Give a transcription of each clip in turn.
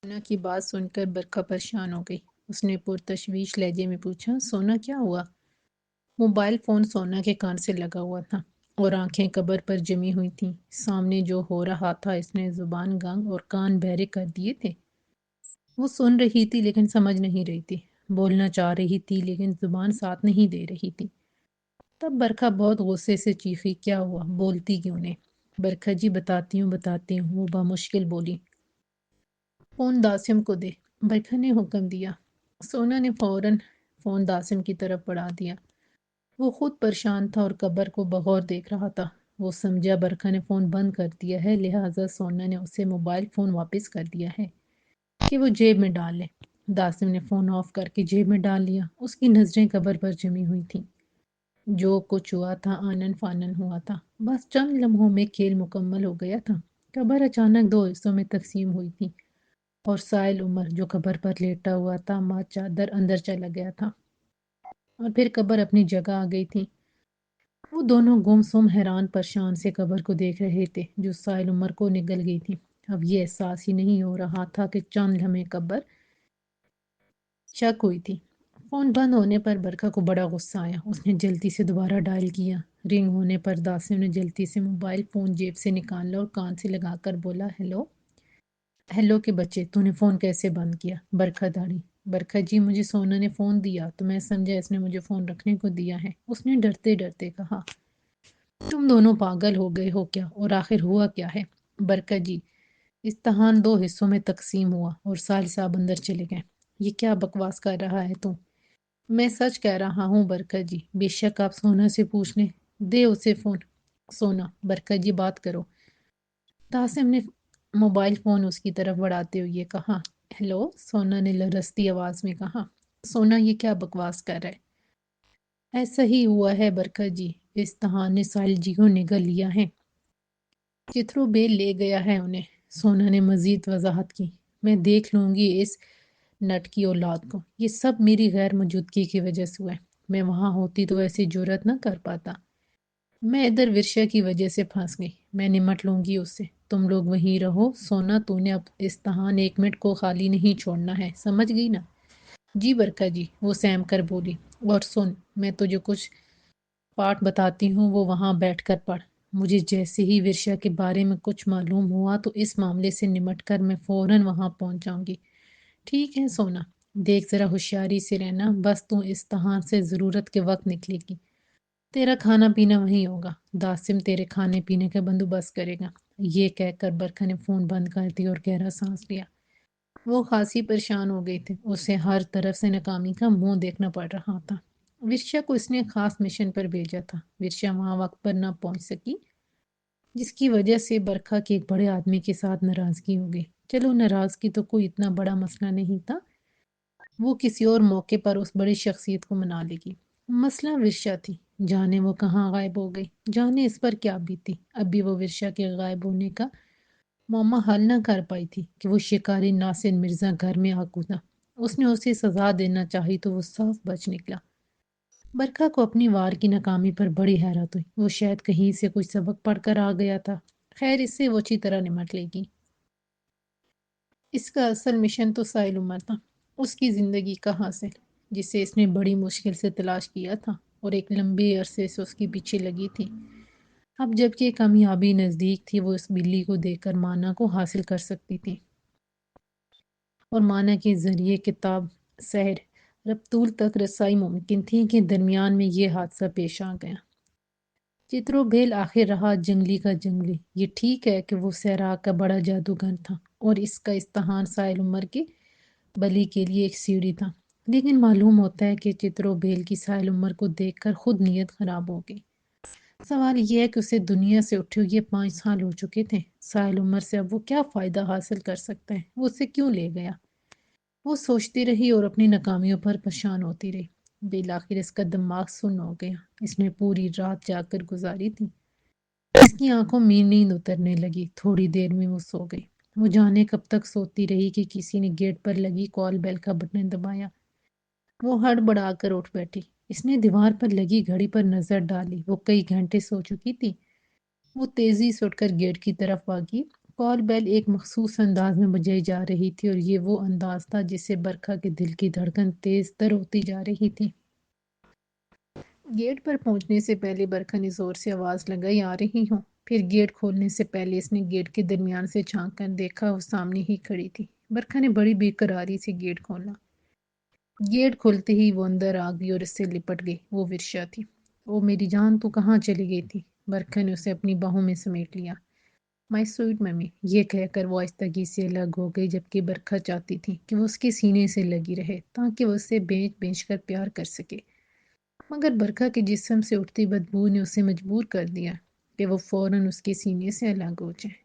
سونا کی بات سن کر برکھا پریشان ہو گئی۔ اس نے پرتشویش لہجے میں پوچھا، سونا کیا ہوا؟ موبائل فون سونا کے کان سے لگا ہوا تھا اور آنکھیں قبر پر جمی ہوئی تھیں۔ سامنے جو ہو رہا تھا اس نے زبان گنگ اور کان بہرے کر دیے تھے۔ وہ سن رہی تھی لیکن سمجھ نہیں رہی تھی، بولنا چاہ رہی تھی لیکن زبان ساتھ نہیں دے رہی تھی۔ تب برکھا بہت غصے سے چیخی، کیا ہوا؟ بولتی کیوں نہیں؟ برکھا جی بتاتی ہوں، وہ بمشکل بولی۔ فون داسم کو دے، برکھا نے حکم دیا۔ سونا نے فوراً فون داسم کی طرف بڑھا دیا۔ وہ خود پریشان تھا اور قبر کو بغور دیکھ رہا تھا۔ وہ سمجھا برکھا نے فون بند کر دیا ہے، لہٰذا سونا نے اسے موبائل فون واپس کر دیا ہے کہ وہ جیب میں ڈال لے۔ داسم نے فون آف کر کے جیب میں ڈال لیا۔ اس کی نظریں قبر پر جمی ہوئی تھیں۔ جو کچھ ہوا تھا آنن فانن ہوا تھا، بس چند لمحوں میں کھیل مکمل ہو گیا تھا۔ قبر اچانک دو حصوں میں تقسیم ہوئی تھی اور سائل عمر جو قبر پر لیٹا ہوا تھا ماں چادر اندر چلا گیا تھا اور پھر قبر اپنی جگہ آ گئی تھی۔ وہ دونوں گم سم حیران پریشان سے قبر کو دیکھ رہے تھے جو سائل عمر کو نگل گئی تھی۔ اب یہ احساس ہی نہیں ہو رہا تھا کہ چند لمحے قبر شک ہوئی تھی۔ فون بند ہونے پر برکھا کو بڑا غصہ آیا۔ اس نے جلدی سے دوبارہ ڈائل کیا۔ رنگ ہونے پر داسم نے جلدی سے موبائل فون جیب سے نکالا اور کان سے لگا کر بولا، ہیلو۔ ہیلو کے بچے، تو نے فون کیسے بند کیا؟ برکھا داڑھی۔ برکھا جی مجھے سونا نے فون دیا تو میں سمجھا اس نے مجھے فون رکھنے کو دیا ہے، اس نے ڈرتے ڈرتے کہا۔ تم دونوں پاگل ہو گئے ہو کیا؟ اور آخر ہوا کیا ہے؟ برکھا جی امتحان دو حصوں میں تقسیم ہوا اور سال صاحب اندر چلے گئے۔ یہ کیا بکواس کر رہا ہے تو؟ میں سچ کہہ رہا ہوں برکھا جی، بے شک آپ سونا سے پوچھ لیں۔ دے اسے فون۔ سونا، برکھا جی بات کرو۔ داسم نے موبائل فون اس کی طرف بڑھاتے ہوئے کہا، ہیلو۔ سونا نے لرزتی آواز میں کہا، سونا یہ کیا بکواس کر رہا ہے؟ ایسا ہی ہوا ہے برکھا جی، اس تہان نے ساحل جی کو نگل لیا ہے، چترو بیل لے گیا ہے انہیں۔ سونا نے مزید وضاحت کی، میں دیکھ لوں گی اس نٹ کی اولاد کو، یہ سب میری غیر موجودگی کی وجہ سے ہوا ہے، میں وہاں ہوتی تو ایسی جرات نہ کر پاتا، میں ادھر ورشا کی وجہ سے پھنس گئی، میں نمٹ لوں گی اس سے، تم لوگ وہیں رہو۔ سونا تو نے اب استحان 1 منٹ کو خالی نہیں چھوڑنا ہے، سمجھ گئی نا؟ جی برکھا جی، وہ سہم کر بولی۔ اور سن، میں تجھے کچھ پاٹ بتاتی ہوں، وہ وہاں بیٹھ کر پڑھ۔ مجھے جیسے ہی ورشا کے بارے میں کچھ معلوم ہوا تو اس معاملے سے نمٹ کر میں فوراً وہاں پہنچ جاؤں گی۔ ٹھیک ہے سونا، دیکھ ذرا ہوشیاری سے رہنا، بس تو استحان سے ضرورت کے وقت نکلے گی، تیرا کھانا پینا وہیں ہوگا، داسم تیرے کھانے پینے کا بندوبست کرے گا۔ یہ کہہ کر برکھا نے فون بند کر دیا اور گہرا سانس لیا۔ وہ خاصی پریشان ہو گئی تھی، اسے ہر طرف سے ناکامی کا منہ دیکھنا پڑ رہا تھا۔ ورشا کو اس نے خاص مشن پر بھیجا تھا، ورشا وہاں وقت پر نہ پہنچ سکی جس کی وجہ سے برکھا کے ایک بڑے آدمی کے ساتھ ناراضگی ہو گئی۔ چلو ناراضگی تو کوئی اتنا بڑا مسئلہ نہیں تھا، وہ کسی اور موقع پر اس بڑی شخصیت کو منا لے گی۔ مسئلہ ورشا تھی، جانے وہ کہاں غائب ہو گئی، جانے اس پر کیا بیتی۔ اب بھی وہ ورشا کے غائب ہونے کا معمہ حل نہ کر پائی تھی کہ وہ شکاری ناصر مرزا گھر میں آ کودہ۔ اس نے اسے سزا دینا چاہی تو وہ صاف بچ نکلا۔ برکھا کو اپنی وار کی ناکامی پر بڑی حیرت ہوئی، وہ شاید کہیں سے کچھ سبق پڑھ کر آ گیا تھا، خیر اس سے وہ اچھی طرح نمٹ لے گی۔ اس کا اصل مشن تو سائل عمر تھا، اس کی زندگی کا حاصل، جسے اس نے بڑی مشکل سے تلاش کیا تھا اور ایک لمبے عرصے سے اس کے پیچھے لگی تھی۔ اب جب کہ کامیابی نزدیک تھی، وہ اس بلی کو دیکھ کر مانا کو حاصل کر سکتی تھی اور مانا کے ذریعے کتاب سحر ربطول تک رسائی ممکن تھی کہ درمیان میں یہ حادثہ پیش آ گیا۔ چترو بھیل آخر رہا جنگلی کا جنگلی۔ یہ ٹھیک ہے کہ وہ صحرا کا بڑا جادوگر تھا اور اس کا استحان سائل عمر کے بلی کے لیے ایک سیڑھی تھا، لیکن معلوم ہوتا ہے کہ چترو بھیل کی سائل عمر کو دیکھ کر خود نیت خراب ہو گئی۔ سوال یہ ہے کہ اسے دنیا سے اٹھے ہوئے 5 سال ہو چکے تھے، سائل عمر سے اب وہ کیا فائدہ حاصل کر سکتا ہے، وہ اسے کیوں لے گیا؟ وہ سوچتی رہی اور اپنی ناکامیوں پر پریشان ہوتی رہی۔ بالآخر اس کا دماغ سن ہو گیا، اس نے پوری رات جاگ کر گزاری تھی۔ اس کی آنکھوں میں نیند اترنے لگی، تھوڑی دیر میں وہ سو گئی۔ وہ جانے کب تک سوتی رہی کہ کسی نے گیٹ پر لگی کال بیل کا بٹن دبایا۔ وہ ہڑبڑا کر اٹھ بیٹھی، اس نے دیوار پر لگی گھڑی پر نظر ڈالی، وہ کئی گھنٹے سو چکی تھی۔ وہ تیزی سے اٹھ کر گیٹ کی طرف بھاگی، کال بیل ایک مخصوص انداز میں بجائی جا رہی تھی اور یہ وہ انداز تھا جس سے برکھا کے دل کی دھڑکن تیز تر ہوتی جا رہی تھی۔ گیٹ پر پہنچنے سے پہلے برکھا نے زور سے آواز لگائی، آ رہی ہوں۔ پھر گیٹ کھولنے سے پہلے اس نے گیٹ کے درمیان سے جھانک کر دیکھا، وہ سامنے ہی کھڑی تھی۔ برکھا نے بڑی بے قراری سے گیٹ کھولا۔ گیٹ کھلتے ہی وہ اندر آ گئی اور اس سے لپٹ گئی۔ وہ ورشا تھی۔ او میری جان، تو کہاں چلی گئی تھی؟ برکھا نے اسے اپنی باہوں میں سمیٹ لیا۔ مائی سویٹ ممی، یہ کہہ کر وہ آہستگی سے الگ ہو گئی، جبکہ برکھا چاہتی تھی کہ وہ اس کے سینے سے لگی رہے تاکہ وہ اسے بینچ بینچ کر پیار کر سکے، مگر برکھا کے جسم سے اٹھتی بدبو نے اسے مجبور کر دیا کہ وہ فوراً اس کے سینے سے الگ ہو جائے۔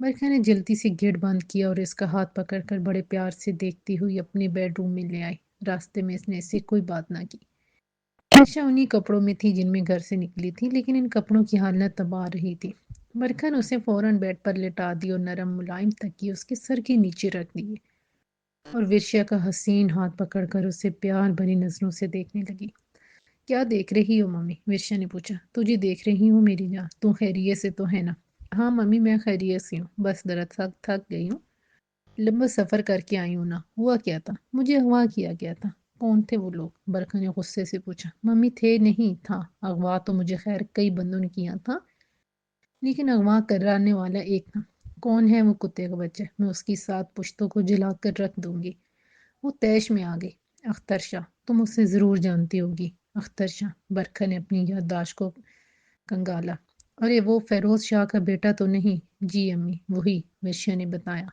برکھا نے جلدی سے گیٹ بند کیا اور اس کا ہاتھ پکڑ کر بڑے پیار سے دیکھتی ہوئی اپنے بیڈ روم میں لے آئی۔ راستے میں اس نے اسے کوئی بات نہ کی۔ عائشہ انہی کپڑوں میں تھی جن میں گھر سے نکلی تھی، لیکن ان کپڑوں کی حالت تباہ رہی تھی۔ برکھا نے اسے فوراً بیڈ پر لٹا دی اور نرم ملائم تکیے اس کے سر کے نیچے رکھ دیے اور ورشا کا حسین ہاتھ پکڑ کر اسے پیار بھری نظروں سے دیکھنے لگی۔ کیا دیکھ رہی ہو ممی؟ ورشا نے پوچھا۔ تجھے دیکھ رہی ہوں میری جان، تو خیریت سے تو ہے نا؟ ہاں ممی، میں خیریت سے ہوں، بس دراصل تھک گئی ہوں، لمبا سفر کر کے آئی ہوں نا۔ ہوا کیا تھا؟ مجھے اغوا کیا گیا تھا۔ کون تھے وہ لوگ؟ برکھا نے غصے سے پوچھا۔ ممی تھے نہیں تھا، اغوا تو مجھے خیر کئی بندوں نے کیا تھا، لیکن اغوا کرانے والا ایک تھا۔ کون ہے وہ کتے کا بچہ؟ میں اس کی 7 پشتوں کو جلا کر رکھ دوں گی۔ وہ تیش میں آ گئی۔ اختر شاہ، تم اسے ضرور جانتی ہوگی۔ اختر شاہ؟ برکھا نے اپنی یادداشت کو کنگالا۔ ارے وہ فیروز شاہ کا بیٹا تو نہیں؟ جی امی، وہی، ورشا نے بتایا۔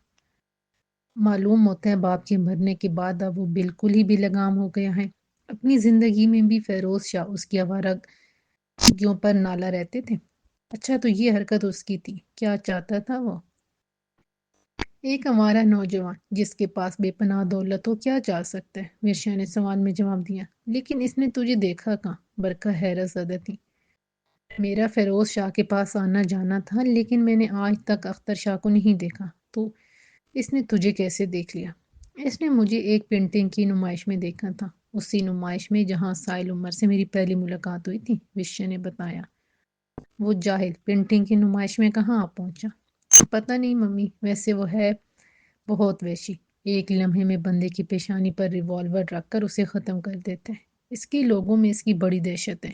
معلوم ہوتا ہے باپ کے مرنے کے بعد اب وہ بالکل ہی بے لگام ہو گیا ہے۔ اپنی زندگی میں بھی فیروز شاہ اس کی آوارگیوں پر نالا رہتے تھے۔ اچھا، تو یہ حرکت اس کی تھی۔ کیا چاہتا تھا وہ؟ ایک آوارہ نوجوان جس کے پاس بے پناہ دولت ہو کیا چاہ سکتا ہے؟ ورشا نے سوال میں جواب دیا۔ لیکن اس نے تجھے دیکھا کہاں؟ برکھا حیرت زدہ تھی۔ میرا فیروز شاہ کے پاس آنا جانا تھا، لیکن میں نے آج تک اختر شاہ کو نہیں دیکھا۔ تو اس نے تجھے کیسے دیکھ لیا؟ اس نے مجھے ایک پینٹنگ کی نمائش میں دیکھا تھا، اسی نمائش میں جہاں سائل عمر سے میری پہلی ملاقات ہوئی تھی، ورشا نے بتایا۔ وہ جاہل پینٹنگ کی نمائش میں کہاں آ پہنچا؟ پتہ نہیں ممی، ویسے وہ ہے بہت وحشی۔ ایک لمحے میں بندے کی پیشانی پر ریوالور رکھ کر اسے ختم کر دیتا ہے۔ اس کے لوگوں میں اس کی بڑی دہشت ہے۔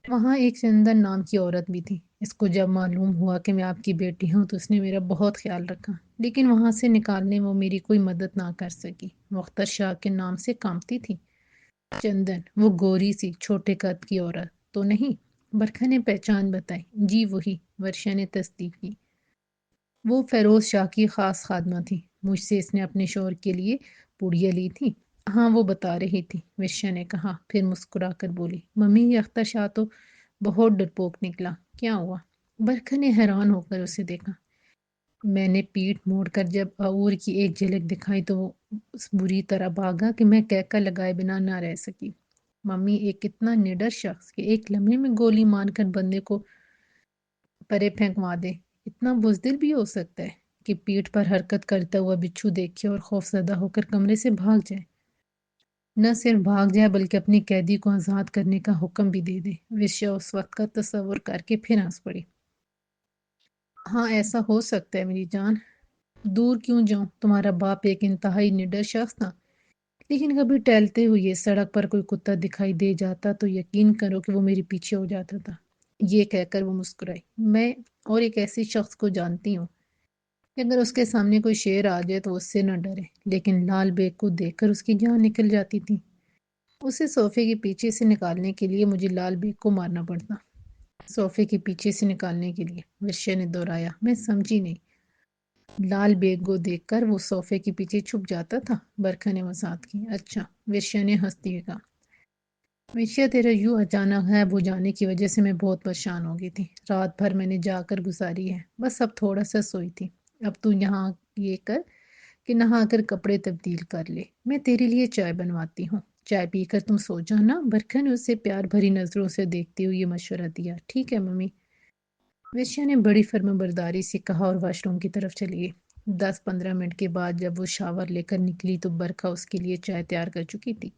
وہاں ایک چندن نام کی عورت بھی تھی۔ اس کو جب معلوم ہوا کہ میں آپ کی بیٹی ہوں تو اس نے میرا بہت خیال رکھا، لیکن وہاں سے نکالنے میں وہ میری کوئی مدد نہ کر سکی۔ وہ اختر شاہ کے نام سے کانپتی تھی۔ چندن؟ وہ گوری سی چھوٹے قد کی عورت تو نہیں؟ برکھا نے پہچان بتائی۔ جی وہی، ورشا نے تصدیق کی۔ وہ فیروز شاہ کی خاص خادمہ تھی۔ مجھ سے اس نے اپنے شوہر کے لیے پوڑیاں لی تھی۔ ہاں وہ بتا رہی تھی، ورشا نے کہا، پھر مسکرا کر بولی، ممی یہ اختر شاہ تو بہت ڈرپوک نکلا۔ کیا ہوا؟ برکھا نے حیران ہو کر اسے دیکھا۔ میں نے پیٹھ موڑ کر جب عور کی ایک جھلک دکھائی تو وہ بری طرح بھاگا کہ میں کہکا لگائے بنا نہ رہ سکی۔ ممی، ایک اتنا نڈر شخص کہ ایک لمحے میں گولی مار کر بندے کو پرے پھینکوا دے، اتنا بزدل بھی ہو سکتا ہے کہ پیٹھ پر حرکت کرتا ہوا بچھو دیکھے اور خوف زدہ ہو کر کمرے سے بھاگ جائے؟ نہ صرف بھاگ جائے بلکہ اپنی قیدی کو آزاد کرنے کا حکم بھی دے دے۔ ورشا اس وقت کا تصور کر کے پھر ہنس پڑی۔ ہاں ایسا ہو سکتا ہے میری جان، دور کیوں جاؤں، تمہارا باپ ایک انتہائی نڈر شخص تھا، لیکن کبھی ٹہلتے ہوئے سڑک پر کوئی کتا دکھائی دے جاتا تو یقین کرو کہ وہ میرے پیچھے ہو جاتا تھا۔ یہ کہہ کر وہ مسکرائی۔ میں اور ایک ایسی شخص کو جانتی ہوں کہ اگر اس کے سامنے کوئی شیر آ جائے تو اس سے نہ ڈرے، لیکن لال بیگ کو دیکھ کر اس کی جان نکل جاتی تھی۔ اسے صوفے کے پیچھے سے نکالنے کے لیے مجھے لال بیگ کو مارنا پڑتا۔ صوفے کے پیچھے سے نکالنے کے لیے؟ ورشا نے دہرایا۔ میں سمجھی نہیں۔ لال بیگ کو دیکھ کر وہ صوفے کے پیچھے چھپ جاتا تھا، برکھا نے وضاحت کی۔ اچھا، ورشا نے ہنستے ہوئے کہا۔ ورشا، تیرا یوں اچانک غائب ہو جانے کی وجہ سے میں بہت پریشان ہو گئی تھی۔ رات بھر میں نے جا کر گزاری ہے، بس اب تھوڑا سا سوئی تھی۔ اب تو یہاں یہ کر کہ نہا کر کپڑے تبدیل کر لے، میں تیرے لیے چائے بنواتی ہوں، چائے پی کر تم سو جانا۔ برکھا نے اسے پیار بھری نظروں سے دیکھتے ہوئے یہ مشورہ دیا۔ ٹھیک ہے ممی، ورشا نے بڑی فرمانبرداری سے کہا اور واش روم کی طرف چلی گئی۔ 10-15 منٹ کے بعد جب وہ شاور لے کر نکلی تو برکھا اس کے لیے چائے تیار کر چکی تھی۔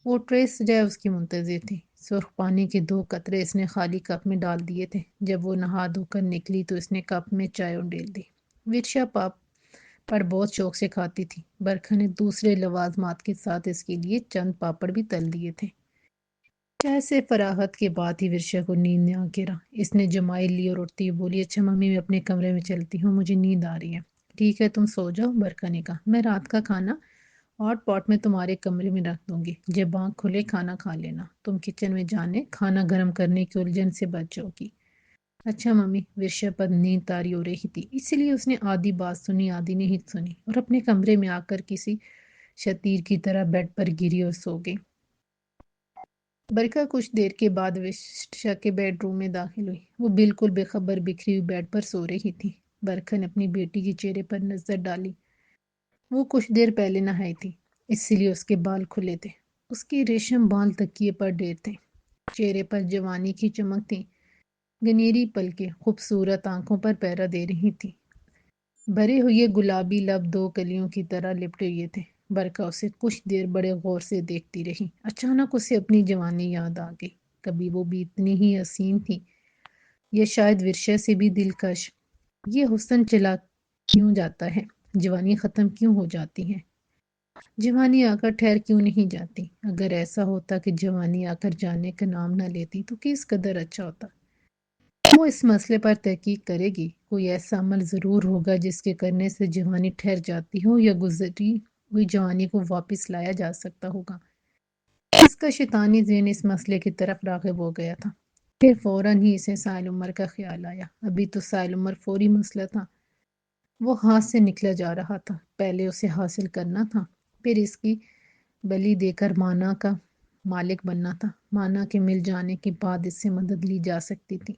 وہ ٹرے سجائے اس کی منتظر تھی۔ سرخ پانی کے 2 قطرے اس نے خالی کپ میں ڈال دیے تھے۔ جب وہ نہا دھو کر نکلی تو اس نے کپ میں چائے انڈیل دی۔ ورشا پاپ پر بہت شوق سے کھاتی تھی۔ برکھا نے دوسرے لوازمات کے ساتھ اس کے لیے چند پاپڑ بھی تل دیے تھے۔ چائے سے فراغت کے بعد ہی ورشا کو نیند نے آ گرا۔ اس نے جمائی لی اور اٹھتی ہوئی بولی، اچھا ممی، میں اپنے کمرے میں چلتی ہوں، مجھے نیند آ رہی ہے۔ ٹھیک ہے، تم سو جاؤ، برکھا نے کہا۔ میں رات کا کھانا ہاٹ پاٹ میں تمہارے کمرے میں رکھ دوں گی، جب آنکھ کھلے کھانا کھا لینا۔ تم کچن میں جانے کھانا گرم کرنے کی الجھن سے بچ جاؤ گی۔ اچھا ممی۔ ورشا پر نیند طاری ہو رہی تھی، اسی لیے اس نے آدھی بات سنی آدھی نہیں سنی، اور اپنے کمرے میں آ کر کسی شتیر کی طرح بیڈ پر گری اور سو گئی۔ برکھا کچھ دیر کے بعد ورشا کے بیڈ روم میں داخل ہوئی۔ وہ بالکل بے خبر بکھری ہوئی بیڈ پر سو رہی تھی۔ برکھا نے اپنی بیٹی کے چہرے پر نظر ڈالی۔ وہ کچھ دیر پہلے نہائی تھی، اسی لیے اس کے بال کھلے تھے۔ اس کے ریشم بال تکیے پر ڈیر تھے۔ چہرے پر جوانی کی چمک تھی۔ گنیری پلکیں خوبصورت آنکھوں پر پہرا دے رہی تھی۔ بھرے ہوئے گلابی لب 2 کلیوں کی طرح لپٹے ہوئے تھے۔ برکھا اسے کچھ دیر بڑے غور سے دیکھتی رہی۔ اچانک اسے اپنی جوانی یاد آ گئی۔ کبھی وہ بھی اتنی ہی حسین تھی، یا شاید ورشا سے بھی دلکش۔ یہ حسن چلا کیوں جاتا ہے؟ جوانی ختم کیوں ہو جاتی ہے؟ جوانی آ کر ٹھہر کیوں نہیں جاتی؟ اگر ایسا ہوتا کہ جوانی آ کر جانے کا نام نہ لیتی تو کس قدر اچھا ہوتا۔ وہ اس مسئلے پر تحقیق کرے گی۔ کوئی ایسا عمل ضرور ہوگا جس کے کرنے سے جوانی ٹھہر جاتی ہو، یا گزری ہوئی جوانی کو واپس لایا جا سکتا ہوگا۔ اس کا شیطانی ذہن اس مسئلے کی طرف راغب ہو گیا تھا۔ پھر فوراً ہی اسے سائل عمر کا خیال آیا۔ ابھی تو سائل عمر فوری مسئلہ تھا، وہ ہاتھ سے نکلا جا رہا تھا۔ پہلے اسے حاصل کرنا تھا، پھر اس کی بلی دے کر مانا کا مالک بننا تھا۔ مانا کے مل جانے کے بعد اس سے مدد لی جا سکتی تھی۔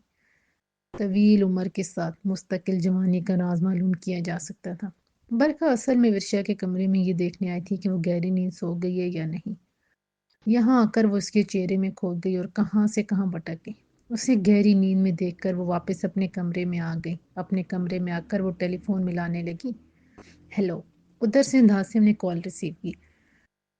طویل عمر کے ساتھ مستقل جوانی کا راز معلوم کیا جا سکتا تھا۔ برکھا اصل میں ورشا کے کمرے میں یہ دیکھنے آئی تھی کہ وہ گہری نیند سو گئی ہے یا نہیں۔ یہاں آ کر وہ اس کے چہرے میں کھو گئی اور کہاں سے کہاں بھٹک گئی۔ اسے گہری نیند میں دیکھ کر وہ واپس اپنے کمرے میں آ گئی۔ اپنے کمرے میں آ کر وہ ٹیلی فون ملانے لگی۔ ہیلو۔ ادھر سے داسم نے کال ریسیو کی۔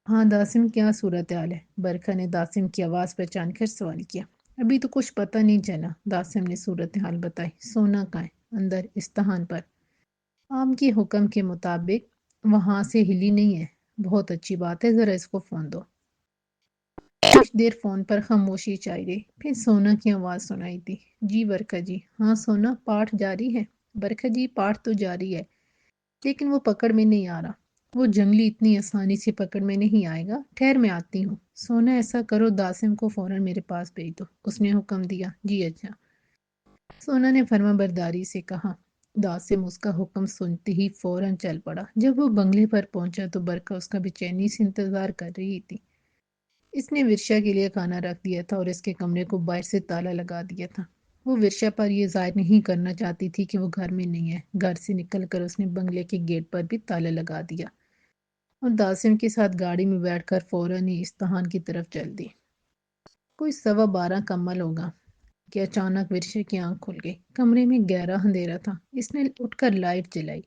ہاں داسم، کیا صورتحال ہے؟ برکھا نے داسم کی آواز پہچان کر سوال کیا۔ ابھی تو کچھ پتہ نہیں چلا، داسم نے صورتحال بتائی۔ سونا کہاں ہے؟ اندر استحان پر۔ عام کے حکم کے مطابق وہاں سے ہلی نہیں ہے۔ بہت اچھی بات ہے، ذرا اس کو فون دو۔ کچھ دیر فون پر خاموشی چھائی رہی، پھر سونا کی آواز سنائی دی۔ جی برکھا جی۔ ہاں سونا، پاٹھ جاری ہے؟ برکھا جی پاٹھ تو جاری ہے، لیکن وہ پکڑ میں نہیں آ رہا۔ وہ جنگلی اتنی آسانی سے پکڑ میں نہیں آئے گا، ٹھہر میں آتی ہوں۔ سونا ایسا کرو، داسم کو فوراً میرے پاس بھیج دو، اس نے حکم دیا۔ جی اچھا، سونا نے فرما برداری سے کہا۔ داسم اس کا حکم سنتے ہی فوراً چل پڑا۔ جب وہ بنگلے پر پہنچا تو برکھا اس کا بے چینی سے انتظار کر رہی تھی۔ اس نے ورشا کے لیے کھانا رکھ دیا تھا اور اس کے کمرے کو باہر سے تالا لگا دیا تھا۔ وہ ورشا پر یہ ظاہر نہیں کرنا چاہتی تھی کہ وہ گھر میں نہیں ہے۔ گھر سے نکل کر اس نے بنگلے کے گیٹ پر بھی تالا لگا دیا اور داسم کے ساتھ گاڑی میں بیٹھ کر فوراً ہی استحان کی طرف چل دی۔ کوئی 12:15 کا عمل ہوگا کہ اچانک ورشا کی آنکھ کھل گئی۔ کمرے میں گہرا اندھیرا تھا۔ اس نے اٹھ کر لائٹ جلائی۔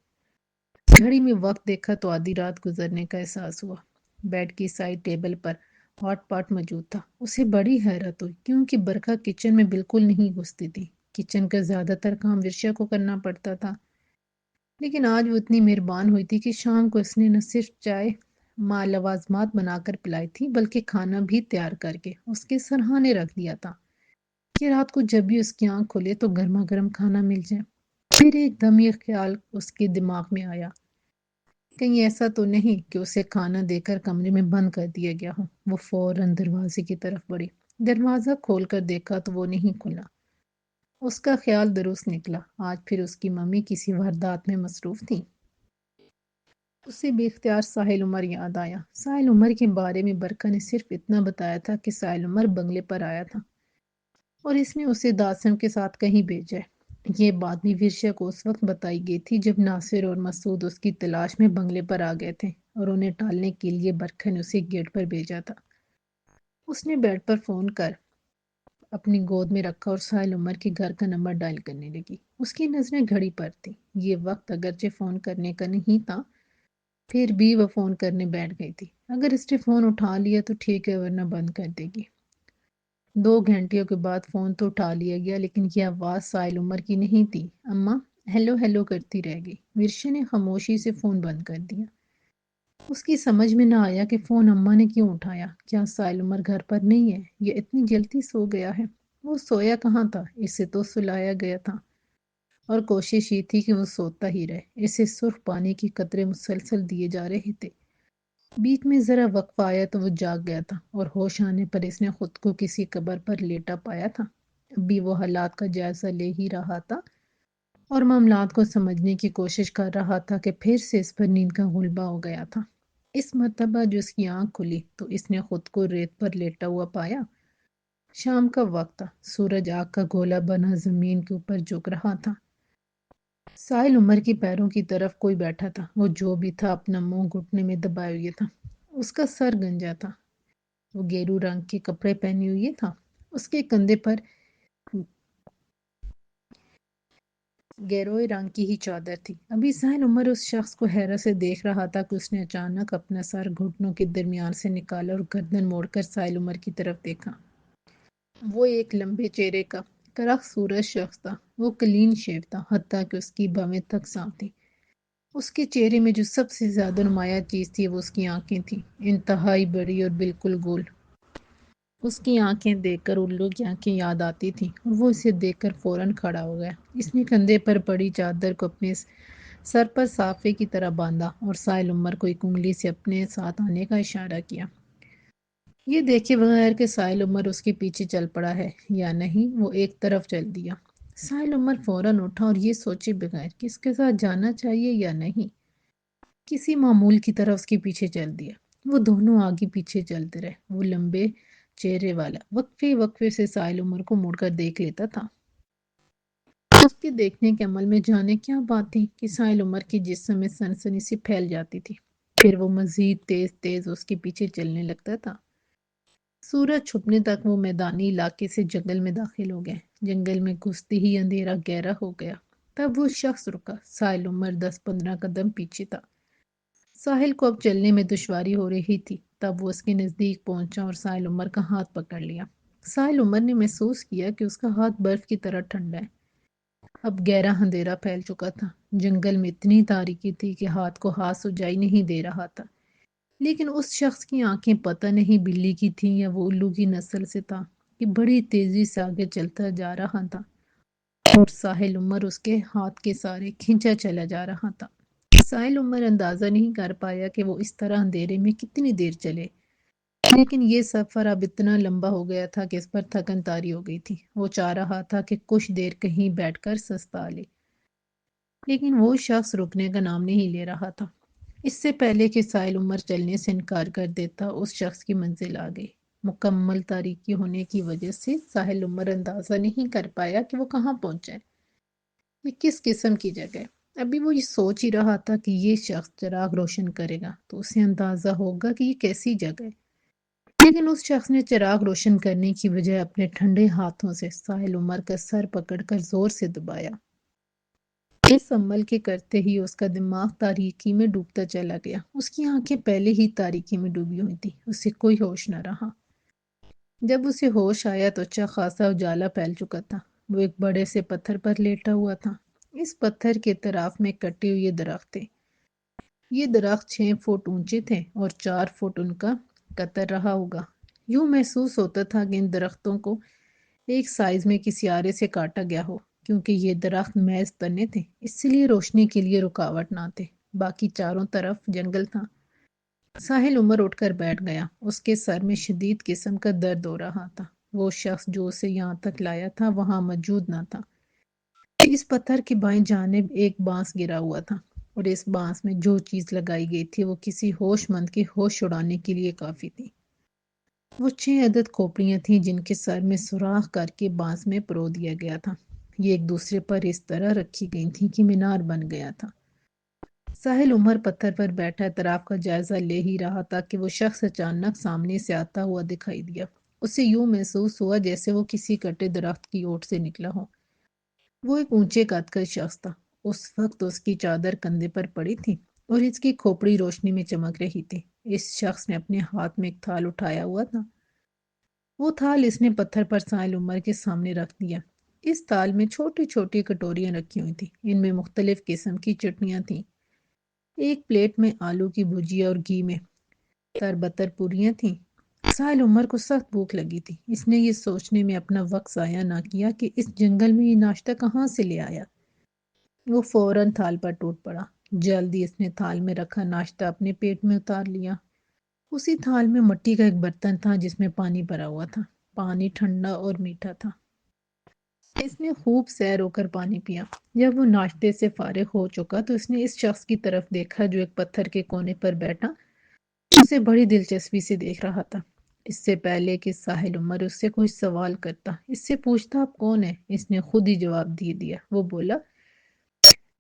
گھڑی میں وقت دیکھا تو آدھی رات گزرنے کا احساس ہوا۔ بیڈ کی سائڈ ٹیبل پر ہاٹ پاٹ موجود تھا۔ اسے بڑی حیرت ہوئی کیونکہ برکھا کچن میں بالکل نہیں گھستی تھی۔ کچن کا زیادہ تر کام ورشا کو کرنا پڑتا تھا، لیکن آج وہ اتنی مہربان ہوئی تھی کہ شام کو اس نے نہ صرف چائے لوازمات بنا کر پلائی تھی، بلکہ کھانا بھی تیار کر کے اس کے سرہانے رکھ دیا تھا کہ رات کو جب بھی اس کی آنکھ کھلے تو گرما گرم کھانا مل جائے۔ پھر ایک دم یہ خیال اس کے دماغ میں آیا، کہیں ایسا تو نہیں کہ اسے کھانا دے کر کمرے میں بند کر دیا گیا ہو۔ وہ فوراً دروازے کی طرف بڑھی۔ دروازہ کھول کر دیکھا تو وہ نہیں کھلا۔ اس کا خیال درست نکلا، آج پھر اس کی ممی کسی واردات میں مصروف تھی۔ اسے بے اختیار ساحل عمر یاد آیا۔ ساحل عمر کے بارے میں برکھا نے صرف اتنا بتایا تھا کہ ساحل عمر بنگلے پر آیا تھا اور اس نے اسے داسم کے ساتھ کہیں بھیجا ہے۔ یہ بات بھی ورشا کو اس وقت بتائی گئی تھی جب ناصر اور مسعود اس کی تلاش میں بنگلے پر آ گئے تھے اور انہیں ٹالنے کے لیے برکھا نے اسے گیٹ پر بھیجا تھا۔ اس نے بیڈ پر فون کر اپنی گود میں رکھا اور ساحل عمر کے گھر کا نمبر ڈائل کرنے لگی۔ اس کی نظریں گھڑی پر تھیں۔ یہ وقت اگرچہ فون کرنے کا نہیں تھا، پھر بھی وہ فون کرنے بیٹھ گئی تھی۔ اگر اس نے فون اٹھا لیا تو ٹھیک ہے ورنہ بند کر دے گی۔ 2 گھنٹوں کے بعد فون تو اٹھا لیا گیا لیکن یہ آواز سائل عمر کی نہیں تھی۔ اماں ہیلو ہیلو کرتی رہ گئی۔ ورشا نے خاموشی سے فون بند کر دیا۔ اس کی سمجھ میں نہ آیا کہ فون اماں نے کیوں اٹھایا۔ کیا سائل عمر گھر پر نہیں ہے یا اتنی جلدی سو گیا ہے؟ وہ سویا کہاں تھا، اسے تو سلایا گیا تھا اور کوشش یہ تھی کہ وہ سوتا ہی رہے۔ اسے سرخ پانی کی قطرے مسلسل دیے جا رہے تھے۔ بیچ میں ذرا وقفہ آیا تو وہ جاگ گیا تھا اور ہوش آنے پر اس نے خود کو کسی قبر پر لیٹا پایا تھا۔ ابھی وہ حالات کا جائزہ لے ہی رہا تھا اور معاملات کو سمجھنے کی کوشش کر رہا تھا کہ پھر سے اس پر نیند کا غلبہ ہو گیا تھا۔ اس مرتبہ جو اس کی آنکھ کھلی تو اس نے خود کو ریت پر لیٹا ہوا پایا۔ شام کا وقت تھا، سورج آگ کا گولا بنا زمین کے اوپر جھک رہا تھا۔ سائل عمر کی پیروں کی طرف کوئی بیٹھا تھا۔ وہ جو بھی تھا اپنا منہ گھٹنے میں دبائے ہوئے تھا۔ اس کا سر گنجا تھا، وہ گیرو رنگ کے کپڑے پہنے ہوئے تھا، اس کے کندھے پر گیروئے رنگ کی ہی چادر تھی۔ ابھی سائل عمر اس شخص کو حیرت سے دیکھ رہا تھا کہ اس نے اچانک اپنا سر گھٹنوں کے درمیان سے نکالا اور گردن موڑ کر سائل عمر کی طرف دیکھا۔ وہ ایک لمبے چہرے کا کرخ صورت شخص تھا۔ وہ کلین شیو تھا، حتیٰ کہ اس کی بھویں تک صاف تھی۔ اس کے چہرے میں جو سب سے زیادہ نمایاں چیز تھی وہ اس کی آنکھیں تھیں، انتہائی بڑی اور بالکل گول۔ اس کی آنکھیں دیکھ کر الو کی آنکھیں یاد آتی تھیں اور وہ اسے دیکھ کر فوراً کھڑا ہو گیا۔ اس نے کندھے پر پڑی چادر کو اپنے سر پر صافے کی طرح باندھا اور سائل عمر کو ایک انگلی سے اپنے ساتھ آنے کا اشارہ کیا۔ یہ دیکھے بغیر کہ سائل عمر اس کے پیچھے چل پڑا ہے یا نہیں، وہ ایک طرف چل دیا۔ سائل عمر فوراً اٹھا اور یہ سوچے بغیر کہ اس کے ساتھ جانا چاہیے یا نہیں، کسی معمول کی طرح اس کے پیچھے چل دیا۔ وہ دونوں آگے پیچھے چلتے رہے۔ وہ لمبے چہرے والا وقفے وقفے سے سائل عمر کو مڑ کر دیکھ لیتا تھا۔ اس کے دیکھنے کے عمل میں جانے کیا بات تھی کہ سائل عمر کے جسم میں سنسنی سی پھیل جاتی تھی۔ پھر وہ مزید تیز تیز اس کے پیچھے چلنے لگتا تھا۔ سورج چھپنے تک وہ میدانی علاقے سے جنگل میں داخل ہو گئے۔ جنگل میں گھستے ہی اندھیرا گہرا ہو گیا۔ تب وہ شخص رکا۔ سائل عمر 10-15 قدم پیچھے تھا۔ ساحل کو اب چلنے میں دشواری ہو رہی تھی۔ تب وہ اس کے نزدیک پہنچا اور سائل عمر کا ہاتھ پکڑ لیا۔ سائل عمر نے محسوس کیا کہ اس کا ہاتھ برف کی طرح ٹھنڈا ہے۔ اب گہرا اندھیرا پھیل چکا تھا۔ جنگل میں اتنی تاریکی تھی کہ ہاتھ کو ہاتھ سجائی نہیں دے رہا تھا۔ لیکن اس شخص کی آنکھیں پتہ نہیں بلی کی تھیں یا وہ الو کی نسل سے تھا کہ بڑی تیزی سے آگے چلتا جا رہا تھا اور ساحل عمر اس کے ہاتھ کے سارے کھینچا چلا جا رہا تھا۔ سائل عمر اندازہ نہیں کر پایا کہ وہ اس طرح اندھیرے میں کتنی دیر چلے، لیکن یہ سفر اب اتنا لمبا ہو گیا تھا کہ اس پر تھکن طاری ہو گئی تھی۔ وہ چاہ رہا تھا کہ کچھ دیر کہیں بیٹھ کر سستا لے، لیکن وہ شخص رکنے کا نام نہیں لے رہا تھا۔ اس سے پہلے کہ سائل عمر چلنے سے انکار کر دیتا، اس شخص کی منزل آ گئی۔ مکمل تاریکی ہونے کی وجہ سے ساحل عمر اندازہ نہیں کر پایا کہ وہ کہاں پہنچا ہے، یہ کس قسم کی جگہ ہے۔ ابھی وہ یہ سوچ ہی رہا تھا کہ یہ شخص چراغ روشن کرے گا تو اسے اندازہ ہوگا کہ یہ کیسی جگہ ہے، لیکن اس شخص نے چراغ روشن کرنے کی بجائے اپنے ٹھنڈے ہاتھوں سے ساحل عمر کا سر پکڑ کر زور سے دبایا۔ اس عمل کے کرتے ہی اس کا دماغ تاریکی میں ڈوبتا چلا گیا۔ اس کی آنکھیں پہلے ہی تاریکی میں ڈوبی ہوئی تھی، اسے کوئی ہوش نہ رہا۔ جب اسے ہوش آیا تو اچھا خاصا اجالا پھیل چکا تھا۔ وہ ایک بڑے سے پتھر پر لیٹا ہوا تھا۔ اس پتھر کے اطراف میں کٹے ہوئے درخت تھے۔ یہ درخت 6 فٹ اونچے تھے اور 4 فٹ ان کا قطر رہا ہوگا۔ یوں محسوس ہوتا تھا کہ ان درختوں کو ایک سائز میں کسی آرے سے کاٹا گیا ہو، کیونکہ یہ درخت محض تنے تھے، اس لیے روشنی کے لیے رکاوٹ نہ تھے۔ باقی چاروں طرف جنگل تھا۔ ساحل عمر اٹھ کر بیٹھ گیا۔ اس کے سر میں شدید قسم کا درد ہو رہا تھا۔ وہ شخص جو اسے یہاں تک لایا تھا وہاں موجود نہ تھا۔ اس پتھر کی بائیں جانب ایک بانس گرا ہوا تھا اور اس بانس میں جو چیز لگائی گئی تھی وہ کسی ہوش مند کے ہوش اڑانے کے لیے کافی تھی۔ وہ 6 عدد کھوپڑیاں تھیں جن کے سر میں سوراخ کر کے بانس میں پرو دیا گیا تھا۔ یہ ایک دوسرے پر اس طرح رکھی گئی تھیں کہ مینار بن گیا تھا۔ ساحل عمر پتھر پر بیٹھا اطراف کا جائزہ لے ہی رہا تھا کہ وہ شخص اچانک سامنے سے آتا ہوا دکھائی دیا۔ اسے یوں محسوس ہوا جیسے وہ کسی کٹے درخت کی اوٹ سے نکلا ہو۔ وہ ایک اونچے قد کا شخص تھا۔ اس وقت اس کی چادر کندھے پر پڑی تھی اور اس کی کھوپڑی روشنی میں چمک رہی تھی۔ اس شخص نے اپنے ہاتھ میں ایک تھال اٹھایا ہوا تھا۔ وہ تھال اس نے پتھر پر سائل عمر کے سامنے رکھ دیا۔ اس تھال میں چھوٹی چھوٹی کٹوریاں رکھی ہوئی تھیں، ان میں مختلف قسم کی چٹنیاں تھیں۔ ایک پلیٹ میں آلو کی بھجیا اور گھی میں تربتر پوریاں تھیں۔ سائل عمر کو سخت بھوک لگی تھی۔ اس نے یہ سوچنے میں اپنا وقت ضائع نہ کیا کہ اس جنگل میں یہ ناشتہ کہاں سے لے آیا۔ وہ فوراً تھال پر ٹوٹ پڑا۔ جلدی اس نے تھال میں رکھا ناشتہ اپنے پیٹ میں اتار لیا۔ اسی تھال میں مٹی کا ایک برتن تھا جس میں پانی بھرا ہوا تھا۔ پانی ٹھنڈا اور میٹھا تھا۔ اس نے خوب سیر ہو کر پانی پیا۔ جب وہ ناشتے سے فارغ ہو چکا تو اس نے اس شخص کی طرف دیکھا جو ایک پتھر کے کونے پر بیٹھا اسے بڑی دلچسپی سے دیکھ رہا تھا۔ اس سے پہلے کہ ساحل عمر اس سے کوئی سوال کرتا، اس سے پوچھتا آپ کون ہیں، اس نے خود ہی جواب دے دیا۔ وہ بولا،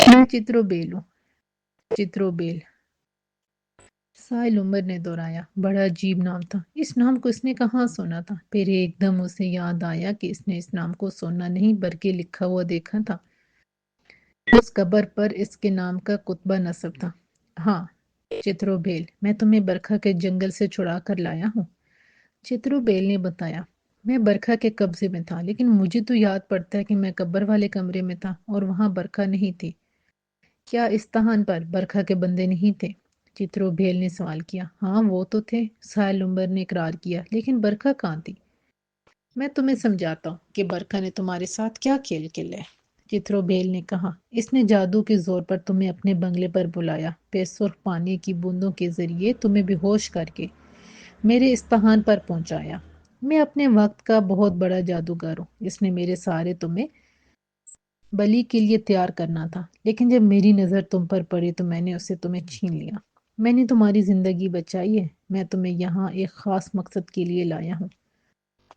میں چترو بیل ہوں۔ چترو بیل، سائل عمر نے دہرایا۔ بڑا عجیب نام تھا۔ اس نام کو اس نے کہاں سنا تھا؟ پھر ایک دم اسے یاد آیا کہ اس نے اس نام کو سنا نہیں بلکہ لکھا ہوا دیکھا تھا۔ اس قبر پر اس کے نام کا کتبہ نصب تھا۔ ہاں، چترو بیل، میں تمہیں برکھا کے جنگل سے چھڑا کر لایا ہوں، چترو بیل نے بتایا۔ میں برکھا کے قبضے میں تھا، لیکن مجھے تو یاد پڑتا ہے کہ میں قبر والے کمرے میں تھا اور وہاں برکھا نہیں تھی۔ کیا استحان پر برکھا کے بندے نہیں تھے؟ چترو بھیل نے سوال کیا۔ ہاں وہ تو تھے، سائل عمر نے اقرار کیا، لیکن برکھا کہاں تھی؟ میں تمہیں سمجھاتا ہوں کہ برکھا نے تمہارے ساتھ کیا کھیل کھیلا ہے، چترو بھیل نے کہا۔ اس نے جادو کے زور پر تمہیں اپنے بنگلے پر بلایا، پھر سرخ پانی کی بوندوں کے ذریعے تمہیں بے ہوش کر کے میرے استحان پر پہنچایا۔ میں اپنے وقت کا بہت بڑا جادوگر ہوں۔ اس نے میرے سارے تمہیں بلی کے لیے تیار کرنا تھا، لیکن جب میری نظر تم پر پڑی تو میں نے اسے تمہیں چھین لیا۔ میں نے تمہاری زندگی بچائی ہے۔ میں تمہیں یہاں ایک خاص مقصد کے لیے لایا ہوں۔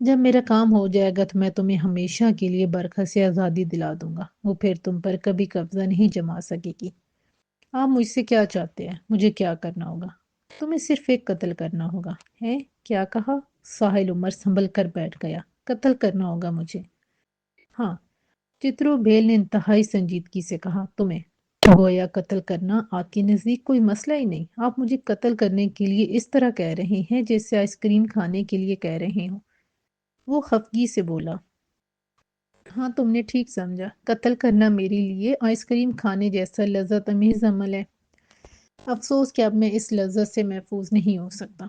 جب میرا کام ہو جائے گا تو میں تمہیں ہمیشہ کے لیے برکھا سے آزادی دلا دوں گا۔ وہ پھر تم پر کبھی قبضہ نہیں جما سکے گی۔ آپ مجھ سے کیا چاہتے ہیں؟ مجھے کیا کرنا ہوگا؟ تمہیں صرف ایک قتل کرنا ہوگا۔ ہے؟ کیا کہا؟ ساحل عمر سنبھل کر بیٹھ گیا۔ قتل کرنا ہوگا مجھے؟ ہاں، چترو بھیل نے انتہائی سنجیدگی سے کہا۔ تمہیں؟ گویا قتل کرنا آپ کے نزدیک کوئی مسئلہ ہی نہیں۔ آپ مجھے قتل کرنے کے لیے اس طرح کہہ رہے ہیں جیسے آئس کریم کھانے کے لیے کہہ رہے ہوں۔ وہ خفگی سے بولا۔ ہاں تم نے ٹھیک سمجھا، قتل کرنا میرے لیے آئس کریم کھانے جیسا لذت امیز عمل ہے۔ افسوس کہ اب میں اس لذت سے محفوظ نہیں ہو سکتا۔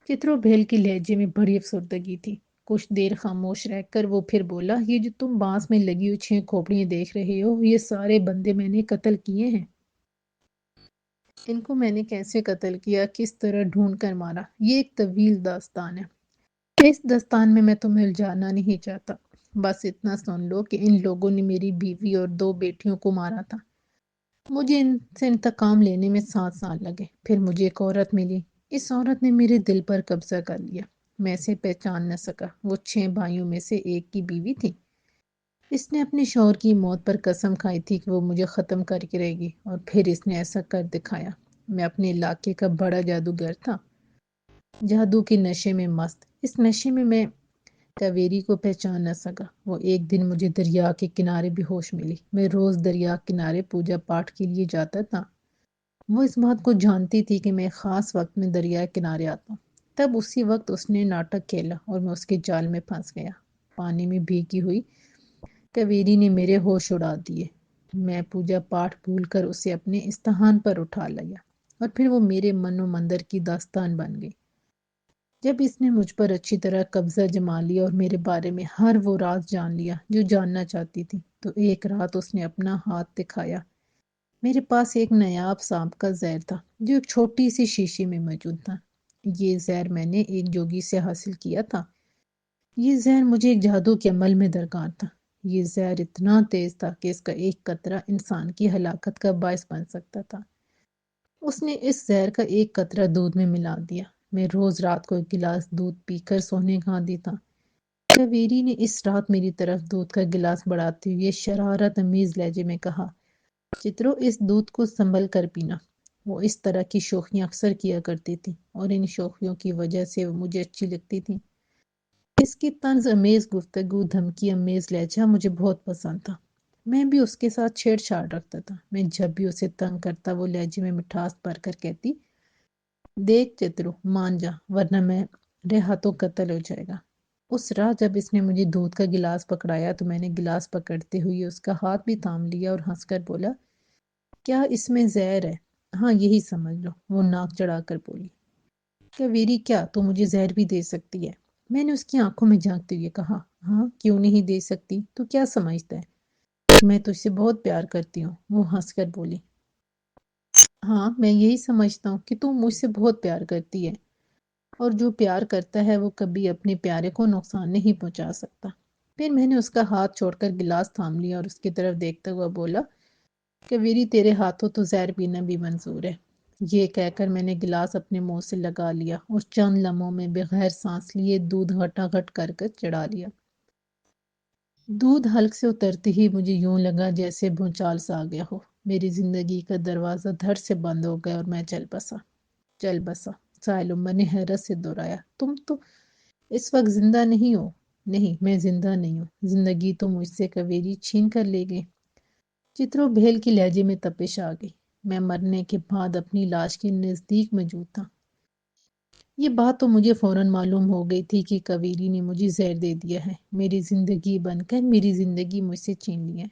چترو بھیل کی لہجے میں بڑی افسردگی تھی۔ کچھ دیر خاموش رہ کر وہ پھر بولا، یہ جو تم بانس میں لگی ہوئی 6 کھوپڑیاں دیکھ رہے ہو، یہ سارے بندے میں نے قتل کیے ہیں۔ ان کو میں نے کیسے قتل کیا، کس طرح ڈھونڈ کر مارا، یہ ایک طویل داستان ہے۔ اس داستان میں تمہیں الجھانا نہیں چاہتا۔ بس اتنا سن لو کہ ان لوگوں نے میری بیوی اور 2 بیٹیوں کو مارا تھا۔ مجھے ان سے انتقام لینے میں 7 سال لگے۔ پھر مجھے ایک عورت ملی۔ اس عورت نے میرے دل پر قبضہ کر لیا۔ میں اسے پہچان نہ سکا۔ وہ 6 بھائیوں میں سے ایک کی بیوی تھی۔ اس نے اپنے شوہر کی موت پر قسم کھائی تھی کہ وہ مجھے ختم کر کے رہے گی، اور پھر اس نے ایسا کر دکھایا۔ میں اپنے علاقے کا بڑا جادوگر تھا، جادو کے نشے میں مست۔ اس نشے میں کاویری کو پہچان نہ سکا۔ وہ ایک دن مجھے دریا کے کنارے بے ہوش ملی۔ میں روز دریا کنارے پوجا پاٹ کے لیے جاتا تھا۔ وہ اس بات کو جانتی تھی کہ میں خاص وقت میں دریا کنارے آتا ہوں۔ تب اسی وقت اس نے ناٹک کھیلا اور میں اس کے جال میں پھنس گیا۔ پانی میں بھیگی ہوئی کاویری نے میرے ہوش اڑا دیے۔ میں پوجا پاٹ بھول کر اسے اپنے استحان پر اٹھا لیا، اور پھر وہ میرے من و مندر کی داستان بن گئی۔ جب اس نے مجھ پر اچھی طرح قبضہ جما لیا اور میرے بارے میں ہر وہ راز جان لیا جو جاننا چاہتی تھی، تو ایک رات اس نے اپنا ہاتھ دکھایا۔ میرے پاس ایک نایاب سانپ کا زہر تھا جو ایک چھوٹی سی شیشی میں موجود تھا۔ یہ زہر میں نے ایک جوگی سے حاصل کیا تھا۔ یہ زہر مجھے ایک جادو کے عمل میں درکار تھا۔ یہ زہر اتنا تیز تھا کہ اس کا ایک قطرہ انسان کی ہلاکت کا باعث بن سکتا تھا۔ اس نے اس زہر کا ایک قطرہ دودھ میں ملا دیا۔ میں روز رات کو ایک گلاس دودھ پی کر سونے کا عادی تھا۔ کاویری نے اس رات میری طرف دودھ کا گلاس بڑھاتے ہوئے شرارت امیز لہجے میں کہا، چترو اس دودھ کو سنبھل کر پینا۔ وہ اس طرح کی شوخیاں اکثر کیا کرتی تھی، اور ان شوخیوں کی وجہ سے وہ مجھے اچھی لگتی تھی۔ اس کی طنز امیز گفتگو، دھمکی امیز لہجہ مجھے بہت پسند تھا۔ میں بھی اس کے ساتھ چھیڑ چھاڑ رکھتا تھا۔ میں جب بھی اسے تنگ کرتا وہ لہجے میں مٹھاس بھر کر کہتی، دیکھ چترو مان جا ورنہ میرے ہاتھوں قتل ہو جائے گا۔ اس رات جب اس نے مجھے دودھ کا گلاس پکڑایا تو میں نے گلاس پکڑتے ہوئے اس کا ہاتھ بھی تھام لیا اور ہنس کر بولا، کیا اس میں زہر ہے؟ ہاں یہی سمجھ لو، وہ ناک چڑھا کر بولی۔ کاویری کیا تو مجھے زہر بھی دے سکتی ہے؟ میں نے اس کی آنکھوں میں جھانکتے ہوئے کہا، ہاں کیوں نہیں دے سکتی، تو کیا سمجھتا ہے؟ میں تجھ سے بہت پیار کرتی ہوں، وہ ہنس کر بولی۔ ہاں میں یہی سمجھتا ہوں کہ تم مجھ سے بہت پیار کرتی ہے، اور جو پیار کرتا ہے وہ کبھی اپنے پیارے کو نقصان نہیں پہنچا سکتا۔ پھر میں نے اس کا ہاتھ چھوڑ کر گلاس تھام لیا اور اس کی طرف دیکھتا ہوا بولا، کاویری تیرے ہاتھوں تو زہر پینا بھی منظور ہے۔ یہ کہہ کر میں نے گلاس اپنے منہ سے لگا لیا اور چند لمحوں میں بغیر سانس لیے دودھ گھٹا گھٹ کر کر چڑھا لیا۔ دودھ حلق سے اترتے ہی مجھے یوں لگا جیسے بھونچال سا آ گیا ہو۔ میری زندگی کا دروازہ دھڑ سے بند ہو گیا اور میں چل بسا۔ ساحل عمر نے حیرت سے دہرایا، تم تو اس وقت زندہ نہیں ہو؟ نہیں میں زندہ نہیں ہوں، زندگی تو مجھ سے کاویری چھین کر لے گئے۔ چترو بھیل کی لہجے میں تپش آ گئی۔ میں مرنے کے بعد اپنی لاش کے نزدیک موجود تھا۔ یہ بات تو مجھے فوراً معلوم ہو گئی تھی کہ کاویری نے مجھے زہر دے دیا ہے، میری زندگی بن کر میری زندگی مجھ سے چھین لی ہے،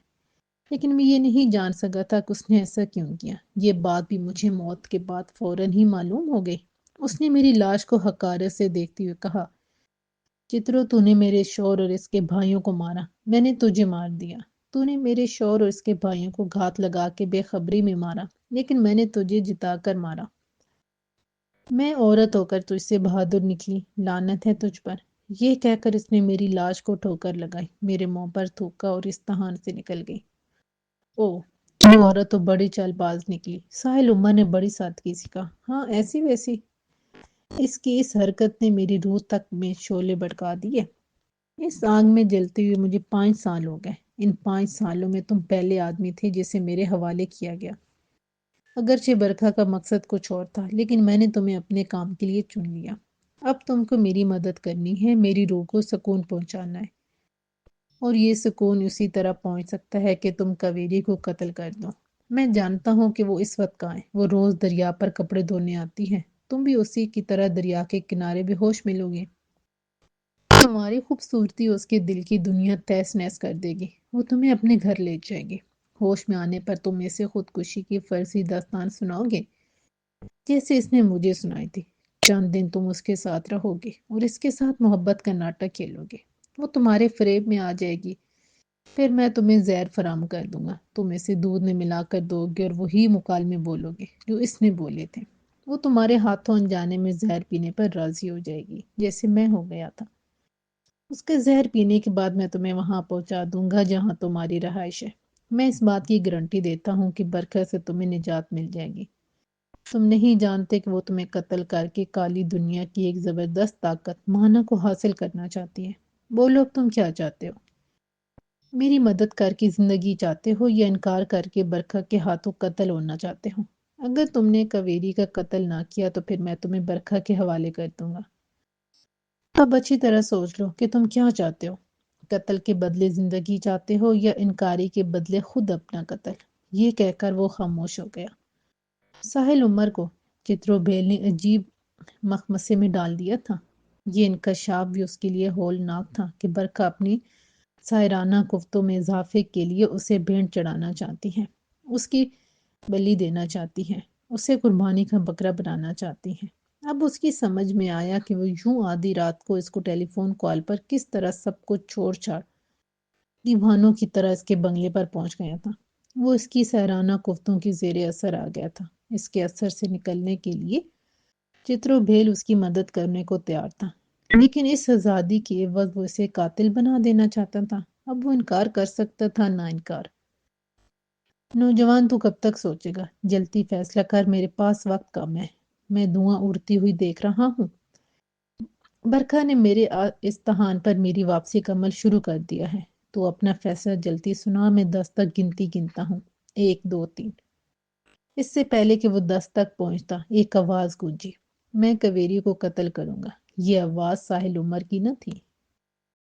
لیکن میں یہ نہیں جان سکا تھا کہ اس نے ایسا کیوں کیا۔ یہ بات بھی مجھے موت کے بعد فوراً ہی معلوم ہو گئی۔ اس نے میری لاش کو حقارت سے دیکھتے ہوئے کہا، چترو تو نے میرے شوہر اور اس کے بھائیوں کو مارا، میں نے تجھے مار دیا۔ تو نے میرے شوہر اور اس کے بھائیوں کو گھات لگا کے بے خبری میں مارا، لیکن میں نے تجھے جتا کر مارا۔ میں عورت ہو کر تجھ سے بہادر نکلی، لعنت ہے تجھ پر۔ یہ کہہ کر اس نے میری لاش کو ٹھوکر لگائی، میرے منہ پر تھوکا اور استہان سے نکل گئی۔ او، وہ عورت تو بڑی چال باز نکلی، ساحل عمر نے بڑی سادگی سے کہا۔ ہاں ایسی ویسی، اس کی اس حرکت نے میری روح تک میں شعلے بھڑکا دیے۔ اس آگ میں جلتے ہوئے مجھے 5 سال ہو گئے۔ ان 5 سالوں میں تم پہلے آدمی تھے جسے میرے حوالے کیا گیا۔ اگرچہ برکھا کا مقصد کچھ اور تھا، لیکن میں نے تمہیں اپنے کام کے لیے چن لیا۔ اب تم کو میری مدد کرنی ہے، میری روح کو سکون پہنچانا ہے، اور یہ سکون اسی طرح پہنچ سکتا ہے کہ تم کاویری کو قتل کر دو۔ میں جانتا ہوں کہ وہ اس وقت کہاں ہے، وہ روز دریا پر کپڑے دھونے آتی ہے، تم بھی اسی کی طرح دریا کے کنارے بے ہوش ملو گے۔ تمہاری خوبصورتی اس کے دل کی دنیا تہس نہس کر دے گی، وہ تمہیں اپنے گھر لے جائے گی۔ ہوش میں آنے پر تم اسے خودکشی کی فرضی داستان سناؤ گے، جیسے اس نے مجھے سنائی تھی۔ چند دن تم اس کے ساتھ رہو گے اور اس کے ساتھ محبت کا ناٹک کھیلو گے، وہ تمہارے فریب میں آ جائے گی، پھر میں تمہیں زہر فراہم کر دوں گا، تم اسے دودھ میں ملا کر دو گے اور وہی مکالمے بولو گے جو اس نے بولے تھے۔ وہ تمہارے ہاتھوں انجانے میں زہر پینے پر راضی ہو جائے گی، جیسے میں ہو گیا تھا۔ اس کے زہر پینے کے بعد میں تمہیں وہاں پہنچا دوں گا جہاں تمہاری رہائش ہے۔ میں اس بات کی گارنٹی دیتا ہوں کہ برکھا سے تمہیں نجات مل جائے گی۔ تم نہیں جانتے کہ وہ تمہیں قتل کر کے کالی دنیا کی ایک زبردست طاقت مانا کو حاصل کرنا چاہتی ہے۔ بولو اب تم کیا چاہتے ہو؟ میری مدد کر کے زندگی چاہتے ہو یا انکار کر کے برکھا کے ہاتھوں قتل ہونا چاہتے ہو؟ اگر تم نے کاویری کا قتل نہ کیا تو پھر میں تمہیں برکھا کے حوالے کر دوں گا۔ اب اچھی طرح سوچ لو کہ تم کیا چاہتے ہو، قتل کے بدلے زندگی چاہتے ہو یا انکاری کے بدلے خود اپنا قتل؟ یہ کہہ کر وہ خاموش ہو گیا۔ ساحل عمر کو چترو بھیل نے عجیب مخمصے میں ڈال دیا تھا۔ یہ انکشاف بھی اس کے لیے ہولناک تھا کہ برکھا اپنی سائرانہ قوتوں میں اضافے کے لیے اسے بھینٹ چڑھانا چاہتی ہے، اس کی بلی دینا چاہتی ہے، اسے قربانی کا بکرا بنانا چاہتی ہے۔ اب اس کی سمجھ میں آیا کہ وہ یوں آدھی رات کو اس کو ٹیلی فون کال پر کس طرح سب کچھ چھوڑ چھاڑ دیوانوں کی طرح اس کے بنگلے پر پہنچ گیا تھا۔ وہ اس کی سائرانہ قوتوں کی زیر اثر آ گیا تھا۔ اس کے اثر سے نکلنے کے لیے چترو بھیل اس کی مدد کرنے کو تیار تھا، لیکن اس آزادی کے عوض وہ اسے قاتل بنا دینا چاہتا تھا۔ اب وہ انکار کر سکتا تھا نہ انکار۔ نوجوان تو کب تک سوچے گا، جلدی فیصلہ کر، میرے پاس وقت کم ہے، میں دھواں اڑتی ہوئی دیکھ رہا ہوں۔ برکھا نے میرے استحان پر میری واپسی کا عمل شروع کر دیا ہے، تو اپنا فیصلہ جلدی سنا، میں 10 تک گنتی گنتا ہوں، 1 2 3۔ اس سے پہلے کہ وہ 10 تک پہنچتا ایک آواز گونجی، میں کاویری کو قتل کروں گا۔ یہ آواز ساحل عمر کی نہ تھی،